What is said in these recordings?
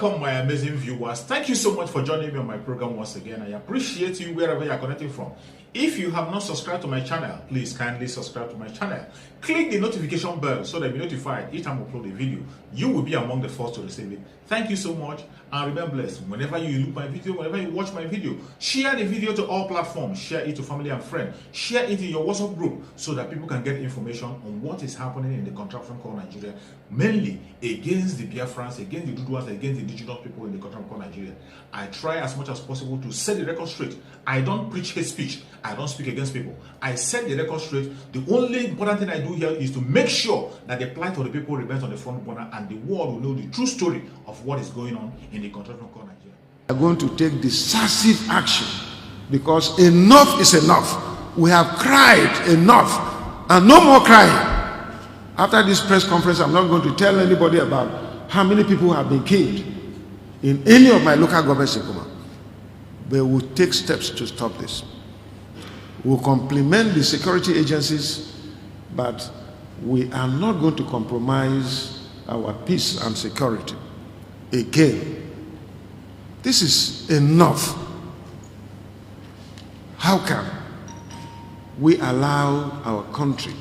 Welcome, my amazing viewers. Thank you so much for joining me on my program once again. I appreciate you wherever you are connecting from. If you have not subscribed to my channel, please kindly subscribe to my channel. Click the notification bell so that you'll be notified each time I upload a video. You will be among the first to receive it. Thank you so much and remember blessed. Whenever you look my video, whenever you watch my video, share the video to all platforms. Share it to family and friends. Share it in your WhatsApp group so that people can get information on what is happening in the contraption called Nigeria, mainly against the Biafrans, against the Duduas, against the indigenous people in the contraption called Nigeria. I try as much as possible to set the record straight. I don't preach hate speech. I don't speak against people. I set the record straight. The only important thing I do here is to make sure that the plight of the people remains on the front burner and the world will know the true story of what is going on in the contraption called Nigeria. We are going to take decisive action because enough is enough. We have cried enough and no more crying. After this press conference, I'm not going to tell anybody about how many people have been killed in any of my local governments in Kuma. But we'll take steps to stop this. We'll complement the security agencies, but we are not going to compromise our peace and security. Again, this is enough. How can we allow our country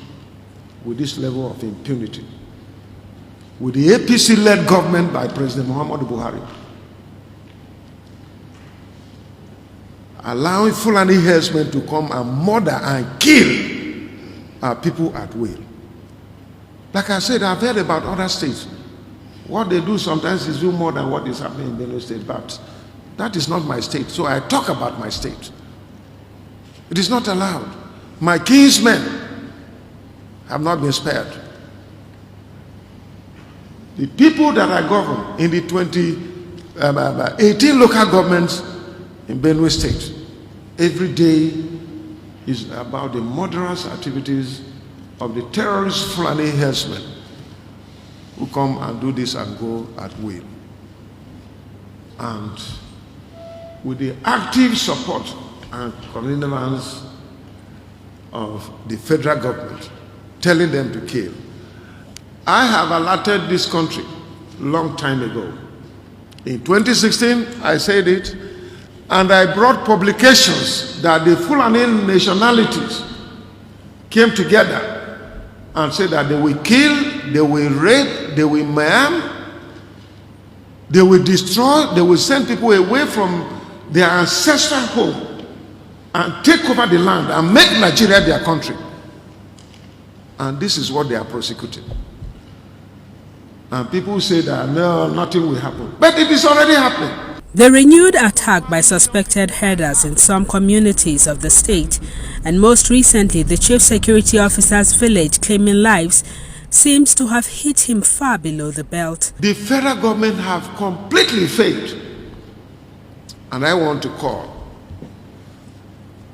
with this level of impunity, with the APC-led government by President Mohammadu Buhari, allowing Fulani herdsmen to come and murder and kill our people at will? Like I said, I've heard about other states. What they do sometimes is do more than what is happening in Benue state, but that is not my state, so I talk about my state. It is not allowed. My kinsmen have not been spared. The people that I govern in the 18 local governments in Benue state, every day is about the murderous activities of the terrorist Fulani herdsmen who come and do this and go at will. And with the active support and connivance of the federal government, telling them to kill. I have alerted this country a long time ago. In 2016, I said it, and I brought publications that the Fulani nationalities came together and said that they will kill, they will rape, they will maim, they will destroy, they will send people away from their ancestral home and take over the land and make Nigeria their country. And this is what they are prosecuting. And people say that no, nothing will happen. But it is already happening. The renewed attack by suspected herders in some communities of the state, and most recently the chief security officer's village claiming lives, seems to have hit him far below the belt. The federal government have completely failed. And I want to call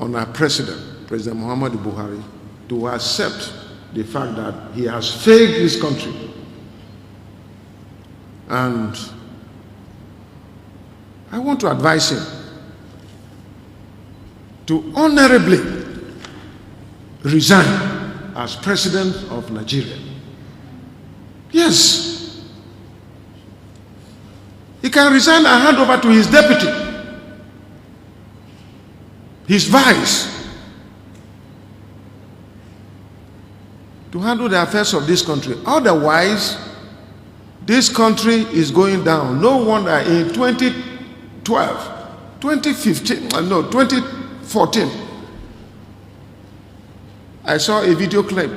on our president, President Mohammadu Buhari, to accept the fact that he has failed this country. And I want to advise him to honorably resign as president of Nigeria. Yes. He can resign and hand over to his deputy, his vice, to handle the affairs of this country. Otherwise, this country is going down. No wonder in 2014, I saw a video clip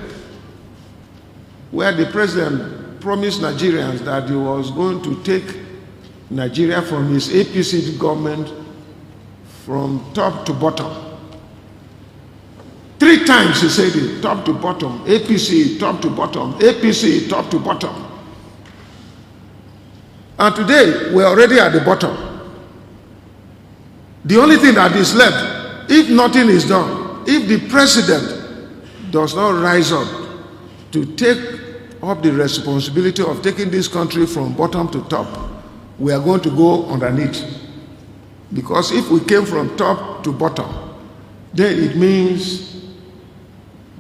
where the president promised Nigerians that he was going to take Nigeria from his APC government from top to bottom. 3 times he said it, top to bottom, APC, top to bottom, APC, top to bottom. And today, we're already at the bottom. The only thing that is left, if nothing is done, if the president does not rise up to take up the responsibility of taking this country from bottom to top, we are going to go underneath. Because if we came from top to bottom, then it means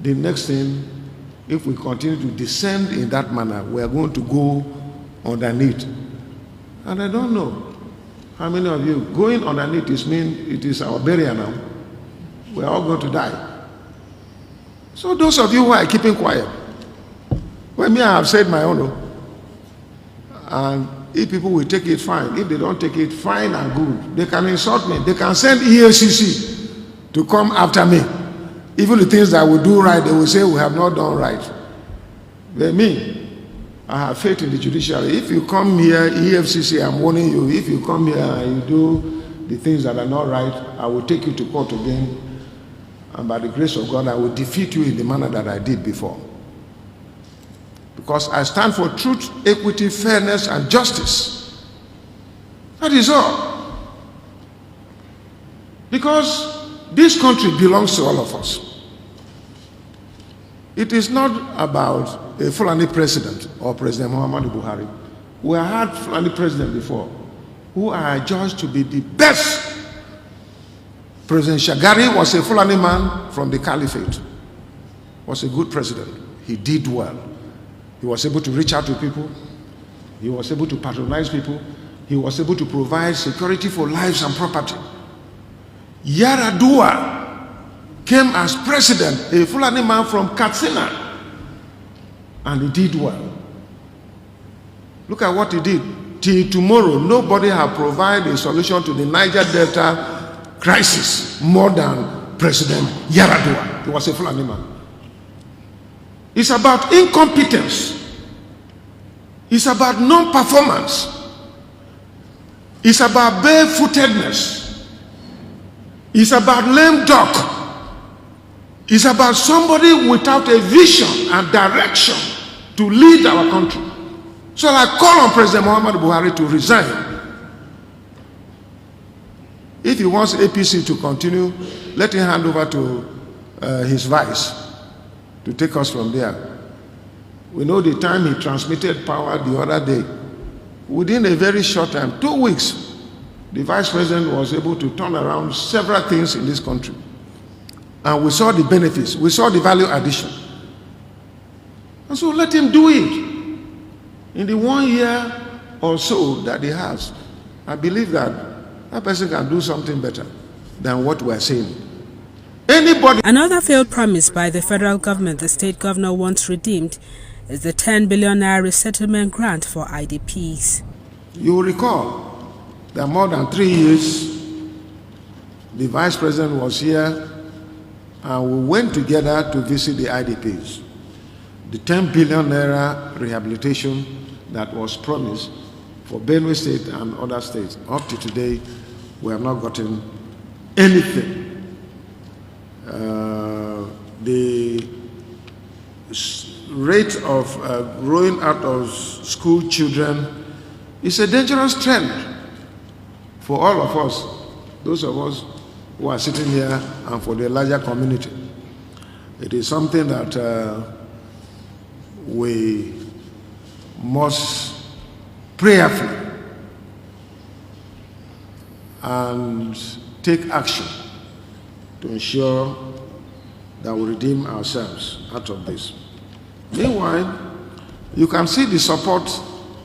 the next thing, if we continue to descend in that manner, we are going to go underneath. And I don't know how many of you going underneath it is our burial now. We're all going to die. So those of you who are keeping quiet, well, me, I have said my own. And if people will take it, fine. If they don't take it, fine and good. They can insult me. They can send EFCC to come after me. Even the things that we do right, they will say we have not done right. But me, I have faith in the judiciary. If you come here, EFCC, I'm warning you, if you come here and you do the things that are not right, I will take you to court again. And by the grace of God, I will defeat you in the manner that I did before. Because I stand for truth, equity, fairness, and justice. That is all. Because this country belongs to all of us. It is not about a Fulani president or President Mohammadu Buhari. We have had Fulani president before who are judged to be the best. President Shagari was a Fulani man from the Caliphate. Was a good president. He did well. He was able to reach out to people. He was able to patronize people. He was able to provide security for lives and property. Yaradua came as president, a Fulani man from Katsina, and he did well. Look at what he did. Till tomorrow, nobody has provided a solution to the Niger Delta crisis more than President Yaradua. He was a Fulani man. It's about incompetence. It's about non-performance. It's about barefootedness. It's about lame duck. It's about somebody without a vision and direction to lead our country. So I call on President Mohammadu Buhari to resign. If he wants APC to continue, let him hand over to his vice to take us from there. We know the time he transmitted power the other day. Within a very short time, 2 weeks, the vice president was able to turn around several things in this country. And we saw the benefits, we saw the value addition. And so let him do it. In the 1 year or so that he has, I believe that that person can do something better than what we're saying. Anybody. Another failed promise by the federal government the state governor once redeemed is the 10 billion naira resettlement grant for IDPs. You will recall that more than 3 years, the vice president was here and we went together to visit the IDPs. The 10 billion naira rehabilitation that was promised for Benue State and other states, up to today, we have not gotten anything. The rate of growing out of school children is a dangerous trend for all of us, those of us who are sitting here and for the larger community. It is something that we must prayerfully and take action to ensure that we redeem ourselves out of this. Meanwhile, you can see the support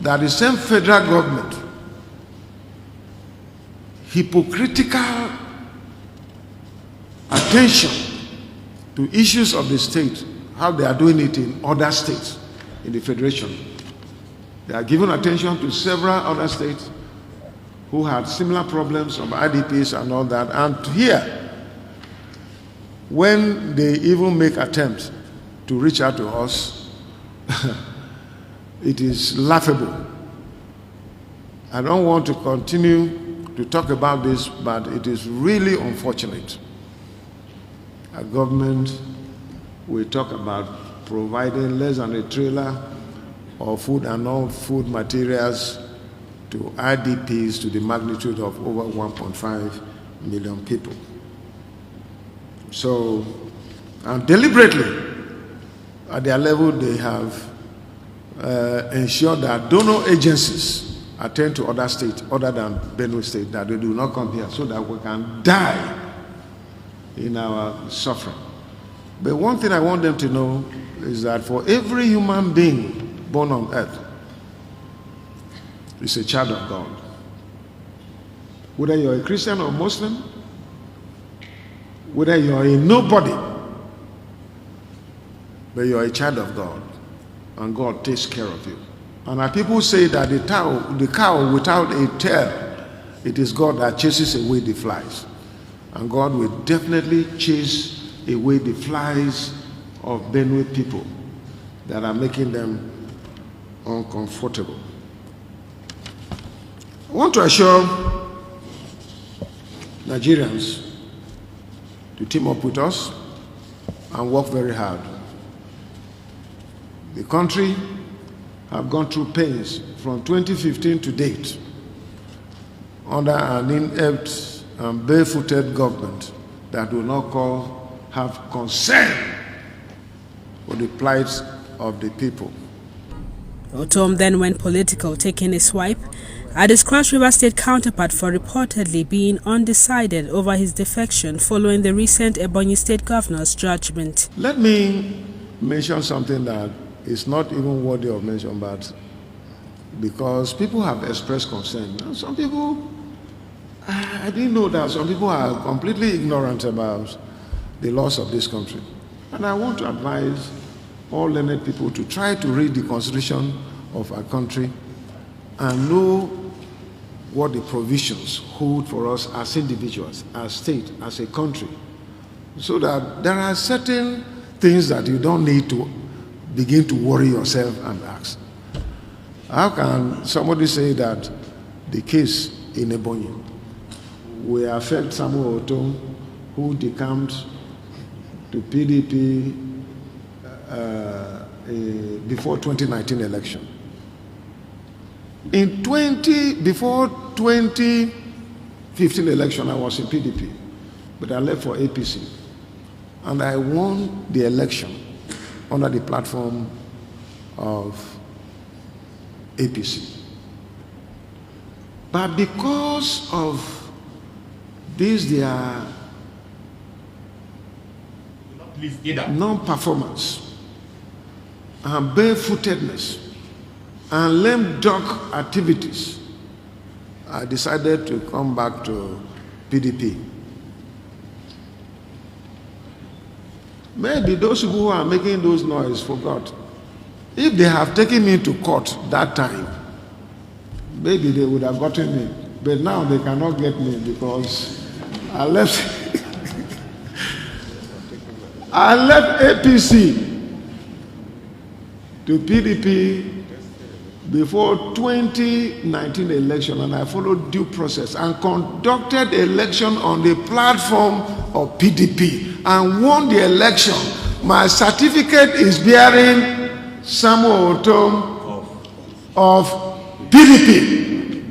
that the same federal government, hypocritical attention to issues of the state, how they are doing it in other states in the federation. They are giving attention to several other states who had similar problems of IDPs and all that. And here, when they even make attempts to reach out to us, it is laughable. I don't want to continue to talk about this, but it is really unfortunate. A government will talk about providing less than a trailer of food and non-food materials to IDPs to the magnitude of over 1.5 million people. So, and deliberately, at their level, they have ensured that donor agencies attend to other states other than Benue State, that they do not come here so that we can die in our suffering. But one thing I want them to know is that for every human being born on earth, is a child of God. Whether you're a Christian or Muslim, whether you're a nobody, but you're a child of God, and God takes care of you. And people say that the cow without a tail, it is God that chases away the flies. And God will definitely chase away the flies of Benue people that are making them uncomfortable. I want to assure Nigerians to team up with us and work very hard. The country have gone through pains from 2015 to date under an inept and barefooted government that will not have concern for the plight of the people. Ortom then went political, taking a swipe at his Cross River State counterpart for reportedly being undecided over his defection following the recent Ebonyi State Governor's judgment. Let me mention something that is not even worthy of mention, but because people have expressed concern. And some people, I didn't know that some people are completely ignorant about the laws of this country. And I want to advise all learned people to try to read the Constitution of our country and know what the provisions hold for us as individuals, as state, as a country, so that there are certain things that you don't need to begin to worry yourself and ask. How can somebody say that the case in Ebonyi will affect Samuel Ortom, who decamped to PDP before 2019 election? Before 2015 election, I was in PDP, but I left for APC, and I won the election under the platform of APC. But because of this, their non-performance and barefootedness and lame duck activities, I decided to come back to PDP. Maybe those people who are making those noises forgot. If they have taken me to court that time, maybe they would have gotten me. But now they cannot get me because I left I left APC to PDP before 2019 election, and I followed due process and conducted election on the platform of PDP and won the election. My certificate is bearing Samuel Ortom of PDP.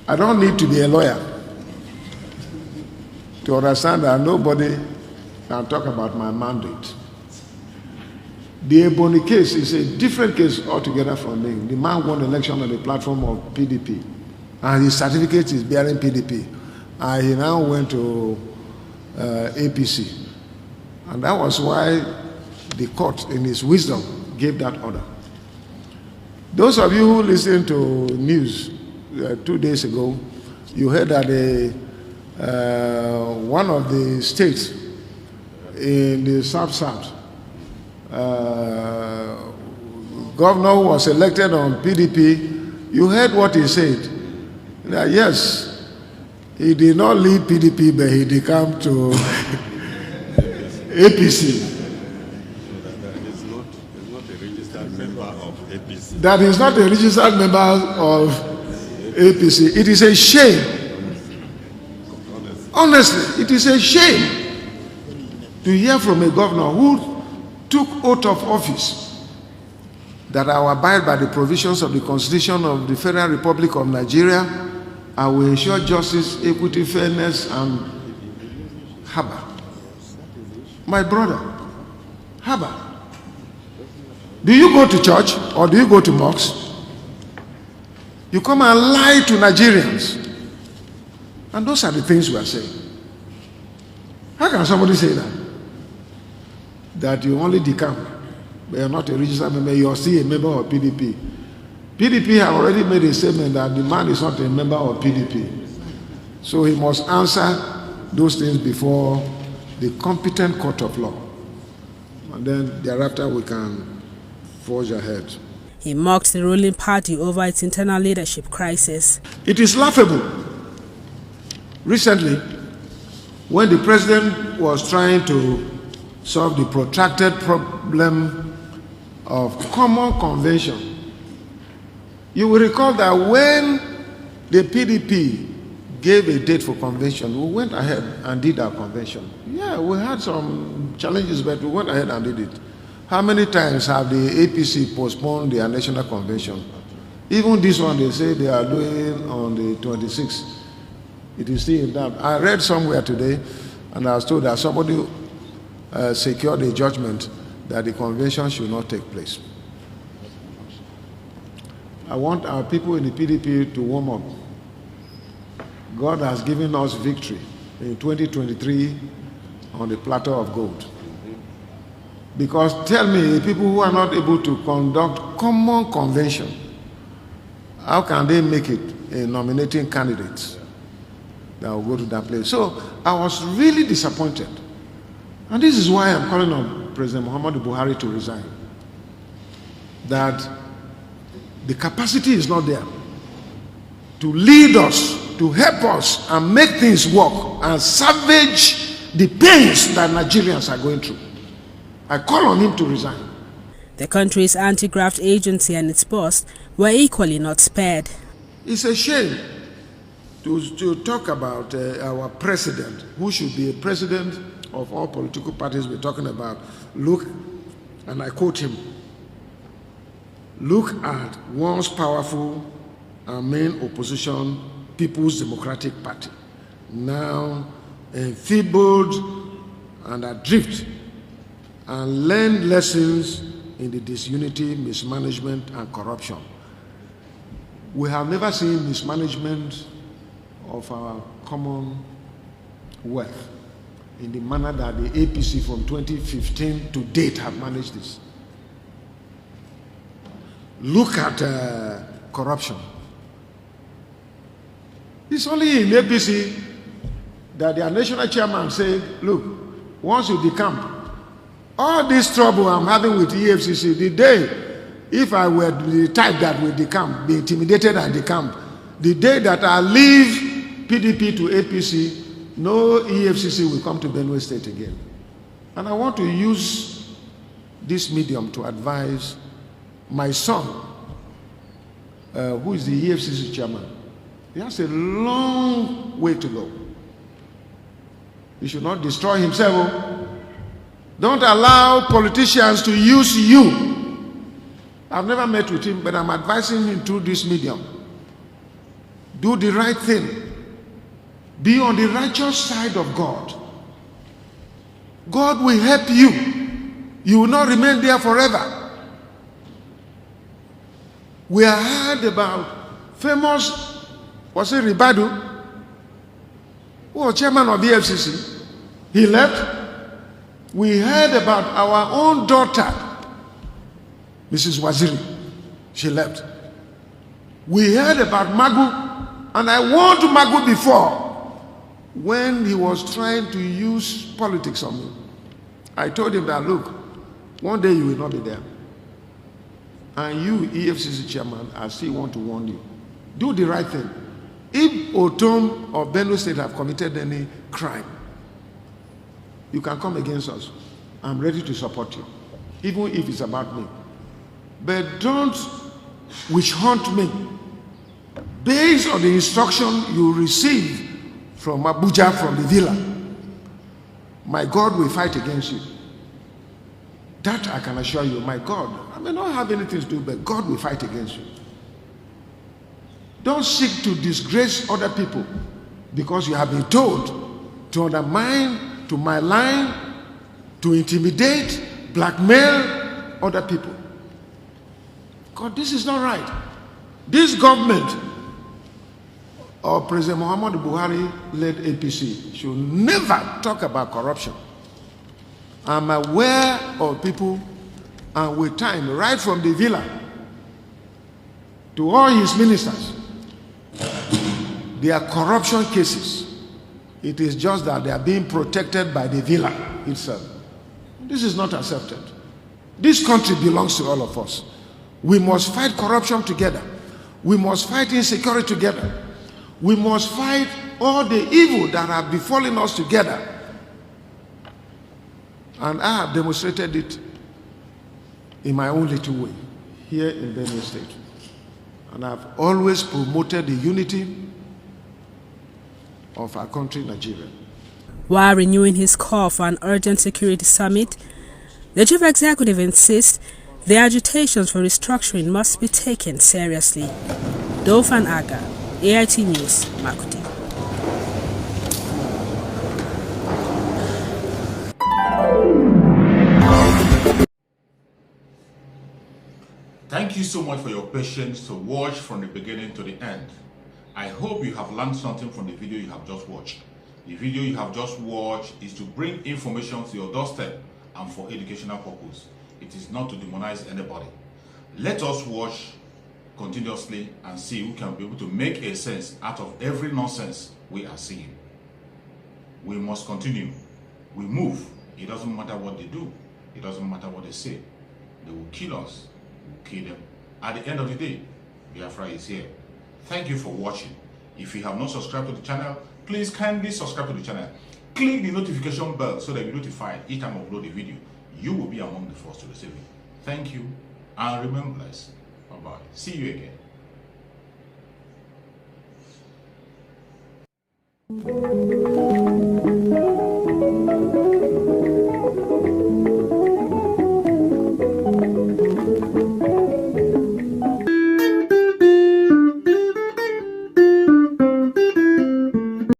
I don't need to be a lawyer to understand that nobody can talk about my mandate. The Ebonyi case is a different case altogether from me. The man won election on the platform of PDP, and his certificate is bearing PDP. And he now went to APC. And that was why the court, in its wisdom, gave that order. Those of you who listened to news 2 days ago, you heard that one of the states in the South, governor who was elected on PDP, you heard what he said. That yes, he did not leave PDP, but he decamped to APC. That is not a registered member of APC. It is a shame. Honestly, it is a shame to hear from a governor who took oath of office that I will abide by the provisions of the Constitution of the Federal Republic of Nigeria. I will ensure justice, equity, fairness, and Haba. My brother, Haba, do you go to church or do you go to mosque? You come and lie to Nigerians. And those are the things we are saying. How can somebody say that? That you only decamp, but you're not a registered member, you're still a member of PDP. PDP have already made a statement that the man is not a member of PDP. So he must answer those things before the competent court of law. And then thereafter we can forge ahead. He mocked the ruling party over its internal leadership crisis. It is laughable. Recently, when the president was trying to solve the protracted problem of common convention, you will recall that when the PDP gave a date for convention, we went ahead and did our convention. Yeah, we had some challenges, but we went ahead and did it. How many times have the APC postponed their national convention? Even this one, they say they are doing on the 26th. It is still in doubt. I read somewhere today, and I was told that somebody secured a judgment that the convention should not take place. I want our people in the PDP to warm up. God has given us victory in 2023 on the platter of gold. Because tell me, people who are not able to conduct common convention, how can they make it in nominating candidates that will go to that place? So I was really disappointed. And this is why I'm calling on President Mohammadu Buhari to resign. That the capacity is not there to lead us, to help us and make things work and salvage the pains that Nigerians are going through. I call on him to resign. The country's anti-graft agency and its boss were equally not spared. It's a shame to talk about our president, who should be a president of all political parties we're talking about. Look, and I quote him, look at once powerful and main opposition, People's Democratic Party, now enfeebled and adrift, and learn lessons in the disunity, mismanagement, and corruption. We have never seen mismanagement of our common wealth in the manner that the APC from 2015 to date have managed this. Look at corruption. It's only in APC that their national chairman said, look, once you decamp, all this trouble I'm having with EFCC, the day, if I were the type that will decamp, be intimidated and decamp, the day that I leave PDP to APC, no EFCC will come to Benue State again. And I want to use this medium to advise my son, who is the EFCC chairman. He has a long way to go. He should not destroy himself. Don't allow politicians to use you. I've never met with him, but I'm advising him through this medium. Do the right thing. Be on the righteous side of God. God will help you. You will not remain there forever. We have heard about famous, was it Ribadu, who was chairman of the FCC. He left. We heard about our own daughter, Mrs. Waziri. She left. We heard about Magu, and I warned Magu before when he was trying to use politics on me. I told him that, look, one day you will not be there. And you, EFCC chairman, I still want to warn you. Do the right thing. If Ortom or Benue State have committed any crime, you can come against us. I'm ready to support you, even if it's about me. But don't witch hunt me based on the instruction you receive from Abuja, from the villa. My God will fight against you. That I can assure you, my God. I may not have anything to do, but God will fight against you. Don't seek to disgrace other people because you have been told to undermine, to malign, to intimidate, blackmail other people. God, this is not right. This government or President Mohammadu Buhari-led APC should never talk about corruption. I'm aware of people, and with time, right from the villa to all his ministers, their corruption cases, it is just that they are being protected by the villa itself. This is not accepted. This country belongs to all of us. We must fight corruption together. We must fight insecurity together. We must fight all the evil that are befalling us together. And I have demonstrated it in my own little way here in Benue State. And I've always promoted the unity of our country, Nigeria. While renewing his call for an urgent security summit, the chief executive insists the agitations for restructuring must be taken seriously. Dofan Aga, AIT News, Makuti. Thank you so much for your patience to watch from the beginning to the end. I hope you have learned something from the video you have just watched. The video you have just watched is to bring information to your doorstep and for educational purpose. It is not to demonize anybody. Let us watch continuously and see who can be able to make a sense out of every nonsense we are seeing. We must continue. We move. It doesn't matter what they do. It doesn't matter what they say. They will kill us. We will kill them. At the end of the day, Biafra is here. Thank you for watching. If you have not subscribed to the channel, please kindly subscribe to the channel. Click the notification bell so that you're notified each time I upload a video. You will be among the first to receive it. Thank you and remain blessed. Bye-bye. See you again.